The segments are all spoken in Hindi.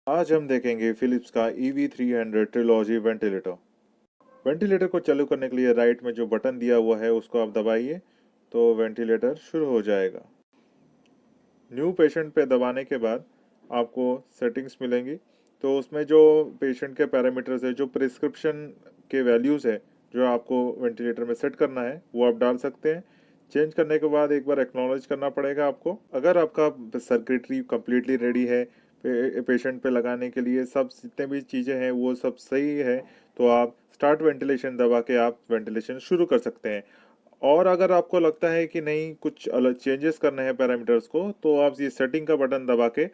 आज हम देखेंगे फिलिप्स का EV300 ट्रिलॉजी वेंटिलेटर। वेंटिलेटर को चालू करने के लिए राइट में जो बटन दिया हुआ है उसको आप दबाइए तो वेंटिलेटर शुरू हो जाएगा। न्यू पेशेंट पे दबाने के बाद आपको सेटिंग्स मिलेंगी, तो उसमें जो पेशेंट के पैरामीटर्स है, जो प्रिस्क्रिप्शन के वैल्यूज़ है जो आपको वेंटिलेटर में सेट करना है वो आप डाल सकते हैं। चेंज करने के बाद एक बार एक्नॉलेज करना पड़ेगा आपको। अगर आपका सर्किटरी कम्प्लीटली रेडी है पेशेंट पे लगाने के लिए, सब जितने भी चीज़ें हैं वो सब सही है, तो आप स्टार्ट वेंटिलेशन दबा के आप वेंटिलेशन शुरू कर सकते हैं। और अगर आपको लगता है कि नहीं कुछ अलग चेंजेस करने हैं पैरामीटर्स को, तो आप ये सेटिंग का बटन दबा के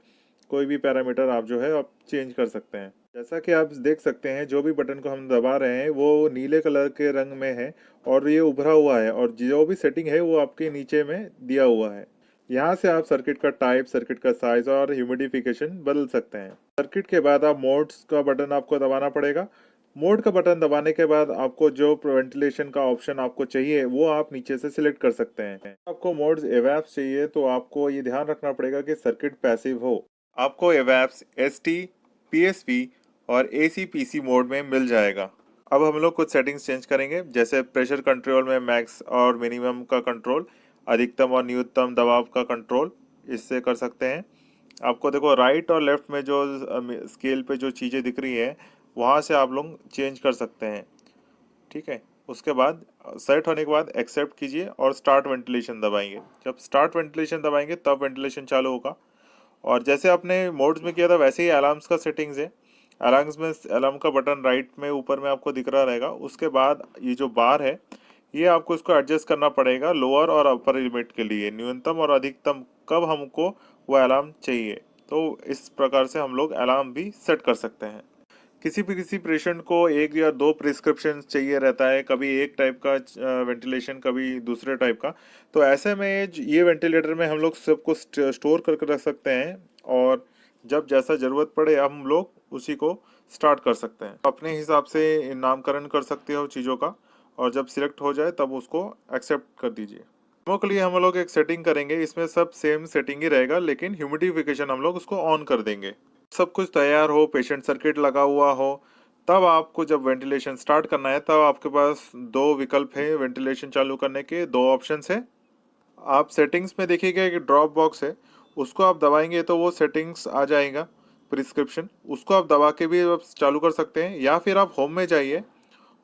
कोई भी पैरामीटर आप जो है आप चेंज कर सकते हैं। जैसा कि आप देख सकते हैं जो भी बटन को हम दबा रहे हैं वो नीले कलर के रंग में है और ये उभरा हुआ है, और जो भी सेटिंग है वो आपके नीचे में दिया हुआ है। यहाँ से आप सर्किट का टाइप, सर्किट का साइज और ह्यूमिडिफिकेशन बदल सकते हैं। सर्किट के बाद आप मोड्स का बटन आपको दबाना पड़ेगा। मोड का बटन दबाने के बाद आपको जो वेंटिलेशन का ऑप्शन आपको चाहिए वो आप नीचे से सिलेक्ट कर सकते हैं। आपको मोड्स एवैप्स चाहिए तो आपको ये ध्यान रखना पड़ेगा कि सर्किट पैसिव हो। आपको एवैप्स ST, PSV और AC/PC मोड में मिल जाएगा। अब हम लोग कुछ सेटिंग्स चेंज करेंगे, जैसे प्रेशर कंट्रोल में मैक्स और मिनिमम का कंट्रोल, अधिकतम और न्यूनतम दबाव का कंट्रोल इससे कर सकते हैं। आपको देखो राइट और लेफ्ट में जो स्केल पे जो चीज़ें दिख रही है वहाँ से आप लोग चेंज कर सकते हैं। ठीक है, उसके बाद सेट होने के बाद एक्सेप्ट कीजिए और स्टार्ट वेंटिलेशन दबाएंगे। जब स्टार्ट वेंटिलेशन दबाएंगे तब वेंटिलेशन चालू होगा। और जैसे आपने मोड्स में किया था वैसे ही अलार्म्स का सेटिंग्स है। अलार्म्स में अलार्म का बटन राइट में ऊपर में आपको दिख रहा रहेगा। उसके बाद ये जो बार है ये आपको इसको एडजस्ट करना पड़ेगा लोअर और अपर लिमिट के लिए, न्यूनतम और अधिकतम कब हमको वो अलार्म चाहिए। तो इस प्रकार से हम लोग अलार्म भी सेट कर सकते हैं। किसी पेशेंट को एक या दो प्रिस्क्रिप्शन चाहिए रहता है, कभी एक टाइप का वेंटिलेशन, कभी दूसरे टाइप का। तो ऐसे में ये वेंटिलेटर में हम लोग सबको स्टोर करके रख सकते हैं, और जब जैसा ज़रूरत पड़े हम लोग उसी को स्टार्ट कर सकते हैं। अपने हिसाब से नामकरण कर सकते हो चीज़ों का, और जब सिलेक्ट हो जाए तब उसको एक्सेप्ट कर दीजिए। डेमो के लिए हम लोग एक सेटिंग करेंगे, इसमें सब सेम सेटिंग ही रहेगा, लेकिन ह्यूमिडिफिकेशन हम लोग उसको ऑन कर देंगे। सब कुछ तैयार हो, पेशेंट सर्किट लगा हुआ हो, तब आपको जब वेंटिलेशन स्टार्ट करना है तब आपके पास दो विकल्प है वेंटिलेशन चालू करने के, दो ऑप्शंस है। आप सेटिंग्स में देखिएगा एक ड्रॉप बॉक्स है, उसको आप दबाएंगे तो वो सेटिंग्स आ जाएगा प्रिस्क्रिप्शन, उसको आप दबा के भी आप चालू कर सकते हैं। या फिर आप होम में जाइए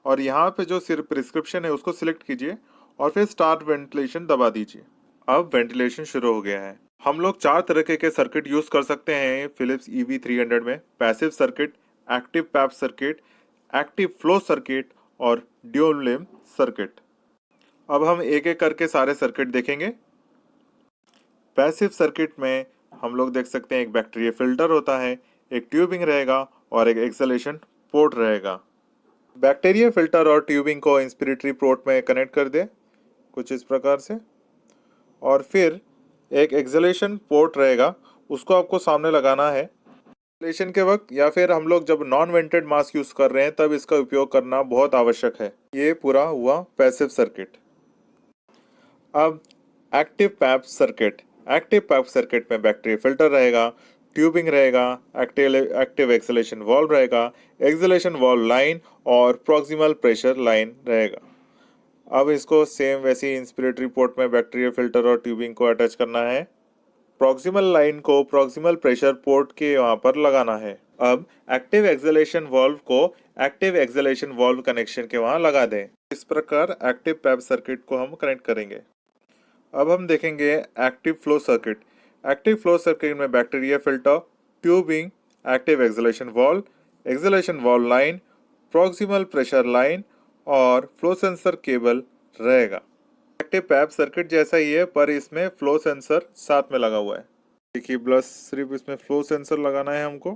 और यहाँ पे जो सिर्फ प्रिस्क्रिप्शन है उसको सिलेक्ट कीजिए और फिर स्टार्ट वेंटिलेशन दबा दीजिए। अब वेंटिलेशन शुरू हो गया है। हम लोग चार तरीके के सर्किट यूज कर सकते हैं फिलिप्स EV300 में: passive circuit, active PAP circuit, active flow circuit और ड्यूल लिम्ब सर्किट। अब हम एक एक करके सारे सर्किट देखेंगे। पैसिव सर्किट में हम लोग देख सकते हैं एक बैक्टीरिया फिल्टर होता है, एक ट्यूबिंग रहेगा और एक एक्सलेशन पोर्ट रहेगा। बैक्टीरिया फिल्टर और ट्यूबिंग को इंस्पिरेटरी पोर्ट में कनेक्ट कर दे कुछ इस प्रकार से, और फिर एक एक्सलेशन पोर्ट रहेगा, उसको आपको सामने लगाना है एक्सलेशन के वक्त, या फिर हम लोग जब नॉन वेंटेड मास्क यूज कर रहे हैं तब इसका उपयोग करना बहुत आवश्यक है। ये पूरा हुआ पैसिव सर्किट। अब active PAP circuit. Active PAP circuit में बैक्टीरिया फिल्टर रहेगा, ट्यूबिंग रहेगा, एक्टिव एक्सलेशन वाल्व रहेगा, एक्सलेशन वाल्व लाइन और प्रॉक्सिमल प्रेशर लाइन रहेगा। अब इसको सेम वैसी इंस्पिरेटरी पोर्ट में बैक्टीरिया फिल्टर और ट्यूबिंग को अटैच करना है। प्रॉक्सिमल लाइन को प्रॉक्सिमल प्रेशर पोर्ट के वहां पर लगाना है। अब एक्टिव एक्सलेशन वाल्व को एक्टिव एक्सलेशन वाल्व कनेक्शन के वहां लगा दें। इस प्रकार एक्टिव पैप सर्किट को हम कनेक्ट करेंगे। अब हम देखेंगे active flow circuit. Active flow circuit में bacteria filter, tubing, active exhalation valve line, proximal pressure line और फ्लो सेंसर केबल रहेगा। एक्टिव पैप सर्किट जैसा ही है, पर इसमें फ्लो सेंसर साथ में लगा हुआ है। देखिए बस सिर्फ इसमें फ्लो सेंसर लगाना है हमको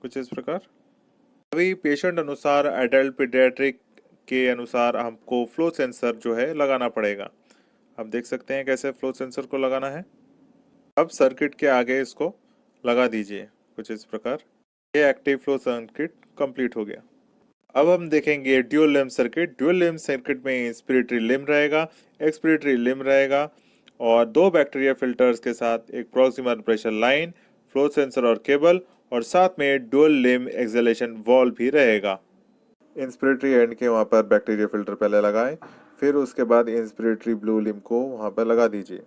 कुछ इस प्रकार। अभी पेशेंट अनुसार एडल्ट पीडियाट्रिक के अनुसार हमको फ्लो सेंसर जो है लगाना पड़ेगा। आप देख सकते हैं कैसे फ्लो सेंसर को लगाना है। अब सर्किट के आगे इसको लगा दीजिए कुछ इस प्रकार। ये एक्टिव फ्लो सर्किट कंप्लीट हो गया। अब हम देखेंगे dual limb circuit. Dual limb circuit में इंस्पिरेटरी लिम्ब रहेगा, एक्सपिरेटरी लिम्ब रहेगा, और दो बैक्टीरिया फिल्टर्स के साथ एक proximal pressure line, flow sensor और केबल और साथ में डुअल लिम एक्सलेशन वॉल्व भी रहेगा। इंस्पिरेटरी एंड के वहाँ पर बैक्टीरिया फिल्टर पहले लगाएं, फिर उसके बाद इंस्पिरेटरी ब्लू लिम को वहाँ पर लगा दीजिए।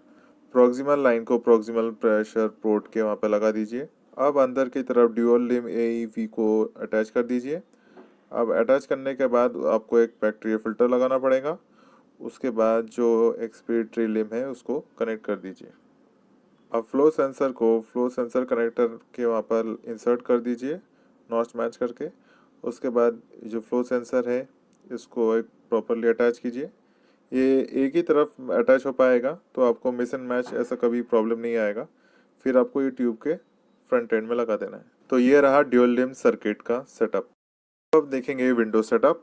प्रॉक्सिमल लाइन को प्रॉक्सिमल प्रेशर पोर्ट के वहाँ पर लगा दीजिए। अब अंदर की तरफ ड्यूअल लिम एईवी को अटैच कर दीजिए। अब अटैच करने के बाद आपको एक बैक्टीरिया फिल्टर लगाना पड़ेगा। उसके बाद जो एक्सपिरेटरी लिम है उसको कनेक्ट कर दीजिए। अब फ्लो सेंसर कनेक्टर के वहाँ पर इंसर्ट कर दीजिए नॉच मैच करके। उसके बाद जो फ्लो सेंसर है इसको एक प्रॉपरली अटैच कीजिए। ये एक ही तरफ अटैच हो पाएगा तो आपको मिस एंड मैच ऐसा कभी प्रॉब्लम नहीं आएगा। फिर आपको ये ट्यूब के फ्रंट एंड में लगा देना है। तो ये रहा ड्यूल लिम सर्किट का सेटअप। अब देखेंगे विंडो सेटअप।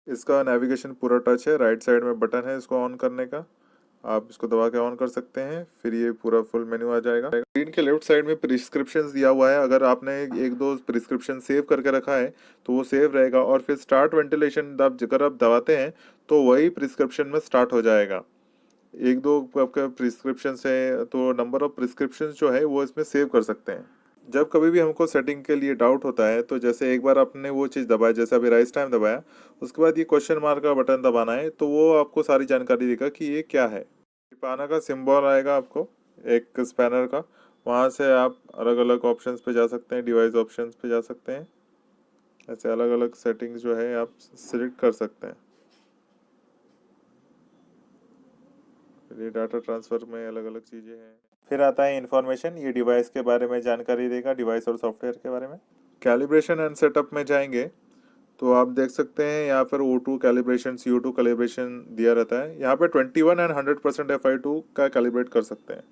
इसका नेविगेशन पूरा टच है, राइट साइड में बटन है इसको ऑन करने का, आप इसको दबा के ऑन कर सकते हैं। फिर ये पूरा फुल मेन्यू आ जाएगा। स्क्रीन के लेफ्ट साइड में प्रिस्क्रिप्शन दिया हुआ है, अगर आपने एक दो प्रिस्क्रिप्शन सेव करके रखा है तो वो सेव रहेगा। और फिर स्टार्ट वेंटिलेशन अगर आप दबाते हैं तो वही प्रिस्क्रिप्शन में स्टार्ट हो जाएगा। एक दो आपका प्रिस्क्रिप्शन है तो नंबर ऑफ प्रिस्क्रिप्शन जो है वो इसमें सेव कर सकते हैं। जब कभी भी हमको सेटिंग के लिए डाउट होता है तो जैसे एक बार आपने वो चीज़ दबाया, जैसे अभी राइस टाइम दबाया, उसके बाद ये क्वेश्चन मार्क का बटन दबाना है तो वो आपको सारी जानकारी देगा कि ये क्या है। पाना का सिंबल आएगा आपको एक स्पैनर का, वहाँ से आप अलग अलग ऑप्शंस पे जा सकते हैं, डिवाइस ऑप्शंस पे जा सकते हैं। ऐसे अलग अलग सेटिंग्स जो है आप सिलेक्ट कर सकते हैं। ये डाटा ट्रांसफ़र में अलग अलग चीज़ें हैं। फिर आता है इन्फॉर्मेशन, ये डिवाइस के बारे में जानकारी देगा, डिवाइस और सॉफ्टवेयर के बारे में। कैलिब्रेशन एंड सेटअप में जाएंगे तो आप देख सकते हैं यहाँ पर O2 कैलिब्रेशन, CO2 कैलिब्रेशन दिया रहता है। यहाँ पे 21 एंड 100% FI2 का कैलिब्रेट कर सकते हैं।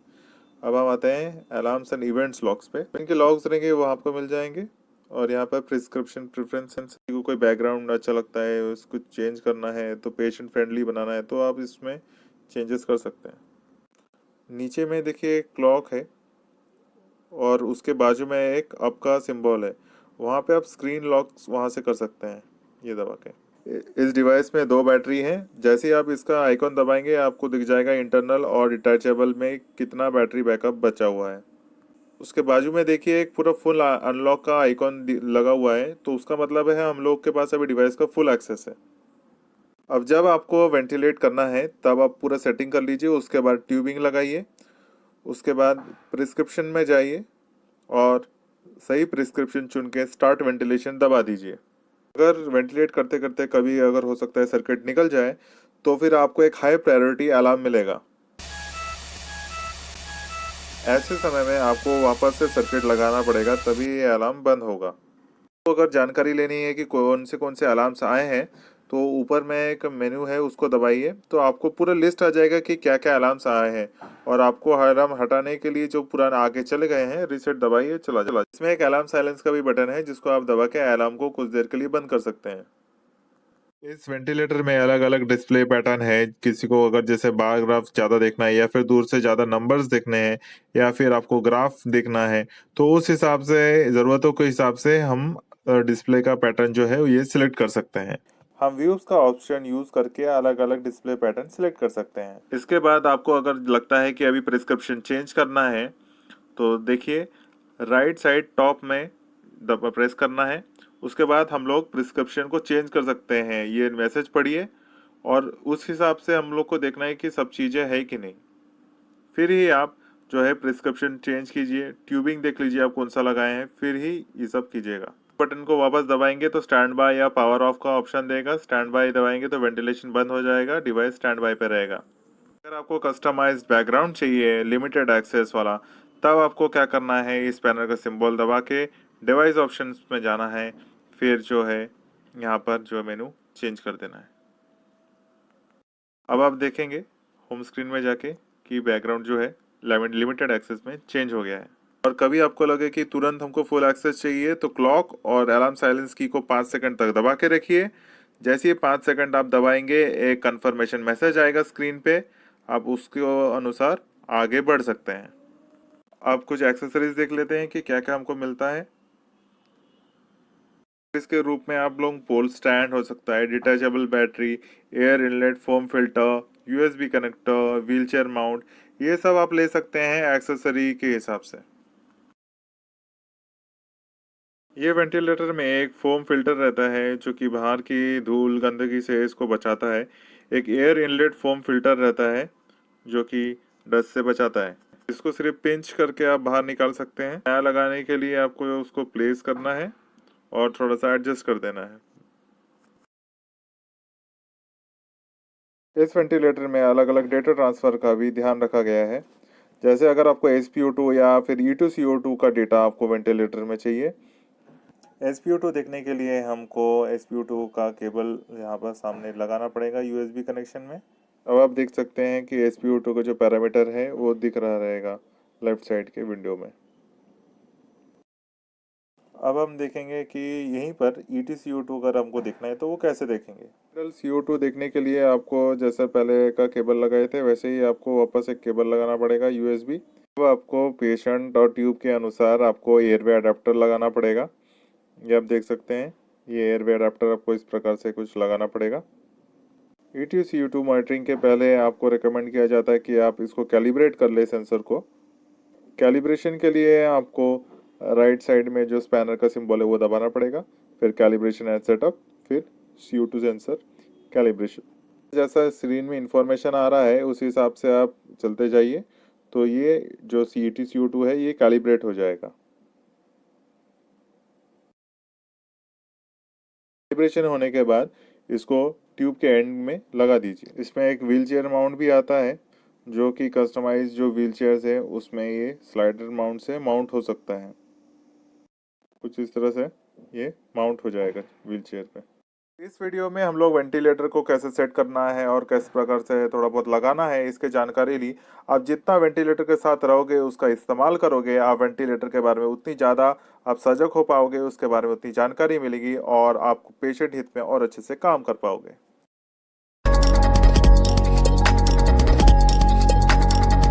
अब हम आते हैं अलार्म्स एंड इवेंट्स लॉग्स पे। इनके लॉग्स रहेंगे वो आपको मिल जाएंगे। और यहाँ पर प्रिस्क्रिप्शन प्रेफरेंसेस को कोई बैकग्राउंड अच्छा लगता है, उसको चेंज करना है तो पेशेंट फ्रेंडली बनाना है तो आप इसमें चेंजेस कर सकते हैं। नीचे में देखिए क्लॉक है और उसके बाजू में एक अप का सिंबल है, वहाँ पे आप स्क्रीन लॉक वहाँ से कर सकते हैं ये दबा के। इस डिवाइस में दो बैटरी हैं, जैसे ही आप इसका आइकॉन दबाएंगे आपको दिख जाएगा इंटरनल और डिटैचेबल में कितना बैटरी बैकअप बचा हुआ है। उसके बाजू में देखिए एक पूरा फुल अनलॉक का आइकॉन लगा हुआ है, तो उसका मतलब है हम लोग के पास अभी डिवाइस का फुल एक्सेस है। अब जब आपको वेंटिलेट करना है तब आप पूरा सेटिंग कर लीजिए, उसके बाद ट्यूबिंग लगाइए, उसके बाद प्रिस्क्रिप्शन में जाइए और सही प्रिस्क्रिप्शन चुन के स्टार्ट वेंटिलेशन दबा दीजिए। अगर वेंटिलेट करते करते कभी अगर हो सकता है सर्किट निकल जाए तो फिर आपको एक हाई प्रायोरिटी अलार्म मिलेगा। ऐसे समय में आपको वापस से सर्किट लगाना पड़ेगा तभी ये अलार्म बंद होगा। तो अगर जानकारी लेनी है कि कौन से अलार्म्स आए हैं तो ऊपर में एक मेन्यू है उसको दबाइए तो आपको पूरा लिस्ट आ जाएगा कि क्या क्या अलार्म्स आए हैं। और आपको अलार्म हटाने के लिए जो पुराना आगे चले गए हैं रीसेट दबाइए, चला चला। इसमें एक अलार्म साइलेंस का भी बटन है जिसको आप दबा के अलार्म को कुछ देर के लिए बंद कर सकते हैं। इस वेंटिलेटर में अलग अलग डिस्प्ले पैटर्न है, किसी को अगर जैसे बार ग्राफ ज़्यादा देखना है या फिर दूर से ज़्यादा नंबर्स देखने हैं या फिर आपको ग्राफ देखना है तो उस हिसाब से ज़रूरतों के हिसाब से हम डिस्प्ले का पैटर्न जो है ये सिलेक्ट कर सकते हैं। हम व्यूज का ऑप्शन यूज करके अलग अलग डिस्प्ले पैटर्न सिलेक्ट कर सकते हैं। इसके बाद आपको अगर लगता है कि अभी प्रिस्क्रिप्शन चेंज करना है तो देखिए राइट साइड टॉप में दबा प्रेस करना है। उसके बाद हम लोग प्रिस्क्रिप्शन को चेंज कर सकते हैं, ये मैसेज पढ़िए और उस हिसाब से हम लोग को देखना है कि सब चीज़ें है कि नहीं। फिर ही आप जो है प्रिस्क्रिप्शन चेंज कीजिए, ट्यूबिंग देख लीजिए आप कौन सा लगाए हैं, फिर ही ये सब कीजिएगा। बटन को वापस दबाएंगे तो स्टैंड बाय या पावर ऑफ का ऑप्शन देगा, स्टैंड बाय दबाएंगे तो वेंटिलेशन बंद हो जाएगा, डिवाइस स्टैंड बाय पे रहेगा। अगर आपको कस्टमाइज्ड बैकग्राउंड चाहिए लिमिटेड एक्सेस वाला तब आपको क्या करना है, इस पैनल का सिंबल दबा के डिवाइस ऑप्शंस में जाना है, फिर जो है यहाँ पर जो मेनू चेंज कर देना है। अब आप देखेंगे होम स्क्रीन में जाके कि बैकग्राउंड जो है लिमिटेड एक्सेस में चेंज हो गया है। और कभी आपको लगे कि तुरंत हमको फुल एक्सेस चाहिए तो क्लॉक और अलार्म साइलेंस की को 5 सेकंड तक दबा के रखिए। जैसे ही 5 सेकंड आप दबाएंगे एक कंफर्मेशन मैसेज आएगा स्क्रीन पे, आप उसके अनुसार आगे बढ़ सकते हैं। अब कुछ एक्सेसरीज देख लेते हैं कि क्या क्या हमको मिलता है। इसके रूप में आप लोग पोल स्टैंड हो सकता है, detachable battery, air inlet foam filter, USB connector, wheelchair mount, ये सब आप ले सकते हैं एक्सेसरी के हिसाब से। ये वेंटिलेटर में एक फोम फिल्टर रहता है जो कि बाहर की धूल गंदगी से इसको बचाता है। एक एयर इनलेट फोम फिल्टर रहता है जो कि डस्ट से बचाता है। इसको सिर्फ पिंच करके आप बाहर निकाल सकते हैं। नया लगाने के लिए आपको उसको प्लेस करना है और थोड़ा सा एडजस्ट कर देना है। इस वेंटिलेटर में अलग अलग डेटा ट्रांसफ़र का भी ध्यान रखा गया है। जैसे अगर आपको SpO2 या फिर E2CO2 का डेटा आपको वेंटिलेटर में चाहिए। SpO2 देखने के लिए हमको SpO2 का केबल यहाँ पर सामने लगाना पड़ेगा USB कनेक्शन में। अब आप देख सकते हैं कि SpO2 का जो पैरामीटर है वो दिख रहा रहेगा लेफ्ट साइड के विंडो में। अब हम देखेंगे कि यहीं पर EtCO2 अगर हमको देखना है तो वो कैसे देखेंगे। CO2 देखने के लिए आपको जैसा पहले का केबल लगाए थे वैसे ही आपको वापस एक केबल लगाना पड़ेगा USB। अब आपको पेशेंट और ट्यूब के अनुसार आपको एयरवे अडेप्टर लगाना पड़ेगा। ये आप देख सकते हैं, ये एयरवे अडेप्टर आपको इस प्रकार से कुछ लगाना पड़ेगा। EtCO2 मॉनिटरिंग के पहले आपको रिकमेंड किया जाता है कि आप इसको कैलिब्रेट कर ले सेंसर को। कैलिब्रेशन के लिए आपको राइट साइड में जो स्पैनर का सिंबल है वो दबाना पड़ेगा, फिर कैलिब्रेशन एंड सेटअप, फिर CO2 सेंसर कैलिब्रेशन। जैसा स्क्रीन में इंफॉर्मेशन आ रहा है उस हिसाब से आप चलते जाइए तो ये जो EtCO2 है ये कैलिब्रेट हो जाएगा। कैलिब्रेशन होने के बाद इसको ट्यूब के एंड में लगा दीजिए। इसमें एक व्हील चेयर माउंट भी आता है जो कि कस्टमाइज जो व्हील चेयर्स है उसमें ये स्लाइडर माउंट से माउंट हो सकता है। कुछ इस तरह से ये माउंट हो जाएगा व्हील चेयर पे। इस वीडियो में हम लोग वेंटिलेटर को कैसे सेट करना है और किस प्रकार से थोड़ा बहुत लगाना है इसके जानकारी ली। आप जितना वेंटिलेटर के साथ रहोगे उसका इस्तेमाल करोगे आप वेंटिलेटर के बारे में उतनी ज़्यादा आप सजग हो पाओगे, उसके बारे में उतनी जानकारी मिलेगी और आप पेशेंट हित में और अच्छे से काम कर पाओगे।